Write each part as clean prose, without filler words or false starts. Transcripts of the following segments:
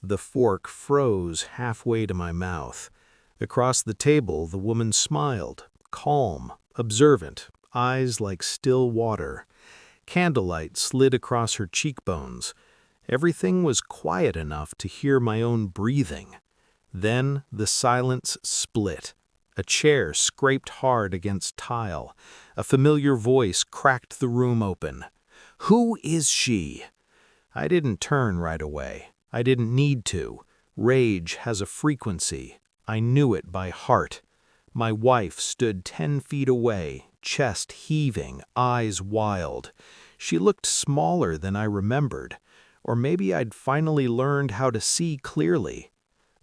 The fork froze halfway to my mouth. Across the table, the woman smiled, calm, observant, eyes like still water. Candlelight slid across her cheekbones. Everything was quiet enough to hear my own breathing. Then the silence split. A chair scraped hard against tile. A familiar voice cracked the room open. "Who is she?" I didn't turn right away. I didn't need to. Rage has a frequency. I knew it by heart. My wife stood 10 feet away, chest heaving, eyes wild. She looked smaller than I remembered. Or maybe I'd finally learned how to see clearly.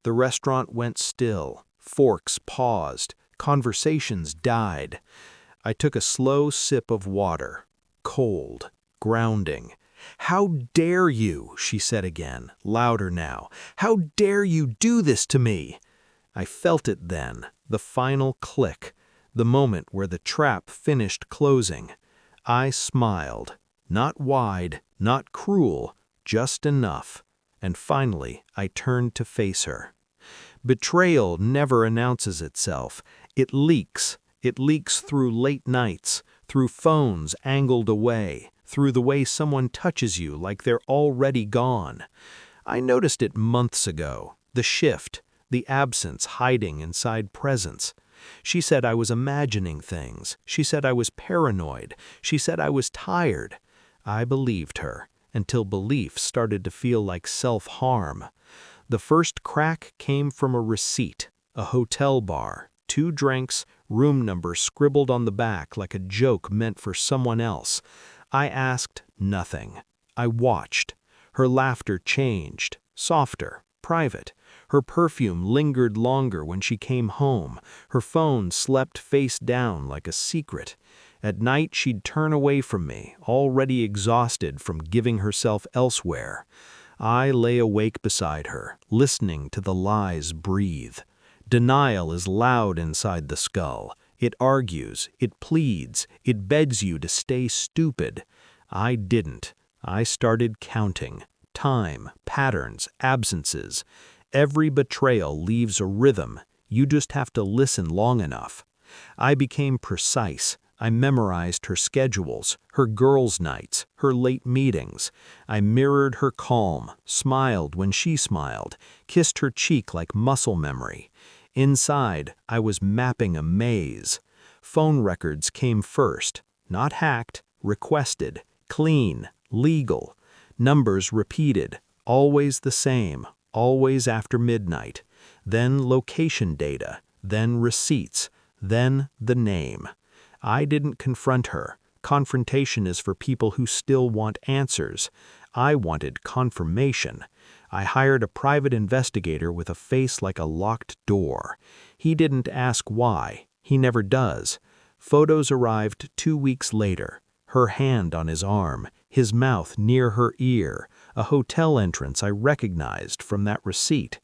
The restaurant went still. Forks paused. Conversations died. I took a slow sip of water. Cold. Grounding. "How dare you?" she said again, louder now. "How dare you do this to me?" I felt it then, the final click, the moment where the trap finished closing. I smiled. Not wide, not cruel, just enough. And finally, I turned to face her. Betrayal never announces itself. It leaks. It leaks through late nights, through phones angled away, through the way someone touches you like they're already gone. I noticed it months ago, the shift, the absence hiding inside presence. She said I was imagining things. She said I was paranoid. She said I was tired. I believed her, until belief started to feel like self-harm. The first crack came from a receipt, a hotel bar, 2 drinks, room number scribbled on the back like a joke meant for someone else. I asked nothing. I watched. Her laughter changed, softer, private. Her perfume lingered longer when she came home. Her phone slept face down like a secret. At night she'd turn away from me, already exhausted from giving herself elsewhere. I lay awake beside her, listening to the lies breathe. Denial is loud inside the skull. It argues, it pleads, it begs you to stay stupid. I didn't. I started counting. Time, patterns, absences. Every betrayal leaves a rhythm. You just have to listen long enough. I became precise. I memorized her schedules, her girls' nights, her late meetings. I mirrored her calm, smiled when she smiled, kissed her cheek like muscle memory. Inside, I was mapping a maze. Phone records came first, not hacked, requested, clean, legal. Numbers repeated, always the same, always after midnight. Then location data, then receipts, then the name. I didn't confront her. Confrontation is for people who still want answers. I wanted confirmation. I hired a private investigator with a face like a locked door. He didn't ask why. He never does. Photos arrived 2 weeks later. Her hand on his arm, his mouth near her ear, a hotel entrance I recognized from that receipt.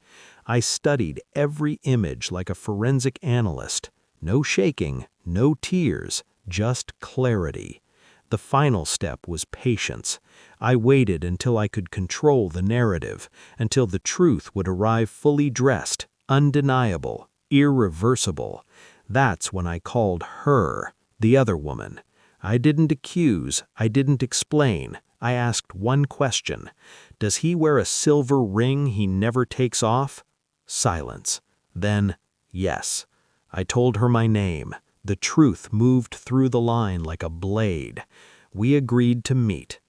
I studied every image like a forensic analyst. No shaking, no tears, just clarity. The final step was patience. I waited until I could control the narrative, until the truth would arrive fully dressed, undeniable, irreversible. That's when I called her, the other woman. I didn't accuse, I didn't explain. I asked one question. Does he wear a silver ring he never takes off? Silence. Then, yes. I told her my name. The truth moved through the line like a blade. We agreed to meet.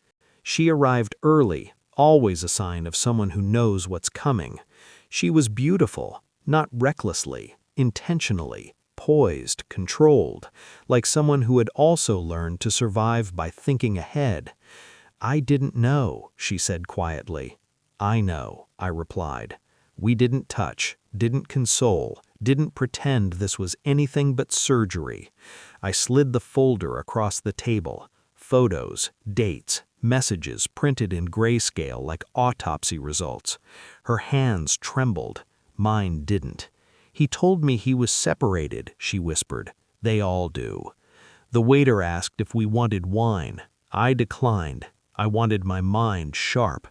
She arrived early, always a sign of someone who knows what's coming. She was beautiful, not recklessly, intentionally, poised, controlled, like someone who had also learned to survive by thinking ahead. "I didn't know," she said quietly. "I know," I replied. We didn't touch, didn't console, didn't pretend this was anything but surgery. I slid the folder across the table. Photos, dates, messages printed in grayscale like autopsy results. Her hands trembled. Mine didn't. "He told me he was separated," she whispered. "They all do." The waiter asked if we wanted wine. I declined. I wanted my mind sharp.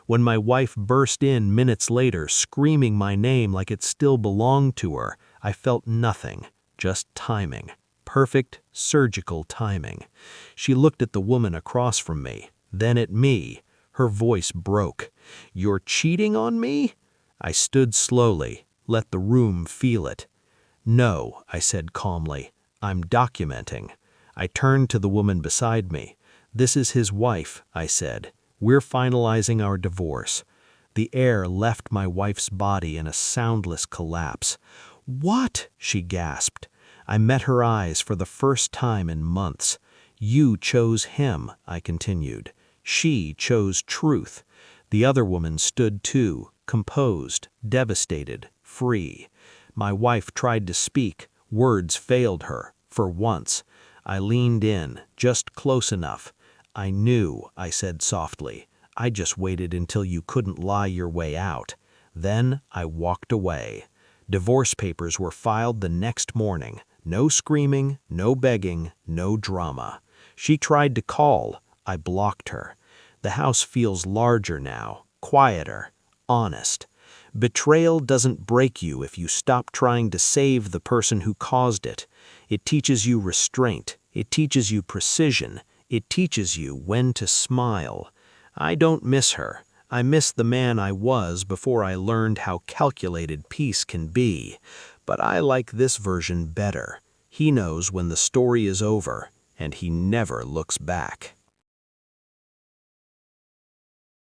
When my wife burst in minutes later, screaming my name like it still belonged to her, I felt nothing, just timing. Perfect, surgical timing. She looked at the woman across from me, then at me. Her voice broke. "You're cheating on me?" I stood slowly, let the room feel it. "No," I said calmly. "I'm documenting." I turned to the woman beside me. "This is his wife," I said. "We're finalizing our divorce." The air left my wife's body in a soundless collapse. "What?" she gasped. I met her eyes for the first time in months. "You chose him," I continued. "She chose truth." The other woman stood too, composed, devastated, free. My wife tried to speak. Words failed her, for once. I leaned in, just close enough. "I knew," I said softly. "I just waited until you couldn't lie your way out." Then I walked away. Divorce papers were filed the next morning. No screaming, no begging, no drama. She tried to call. I blocked her. The house feels larger now, quieter, honest. Betrayal doesn't break you if you stop trying to save the person who caused it. It teaches you restraint. It teaches you precision. It teaches you when to smile. I don't miss her. I miss the man I was before I learned how calculated peace can be. But I like this version better. He knows when the story is over, and he never looks back.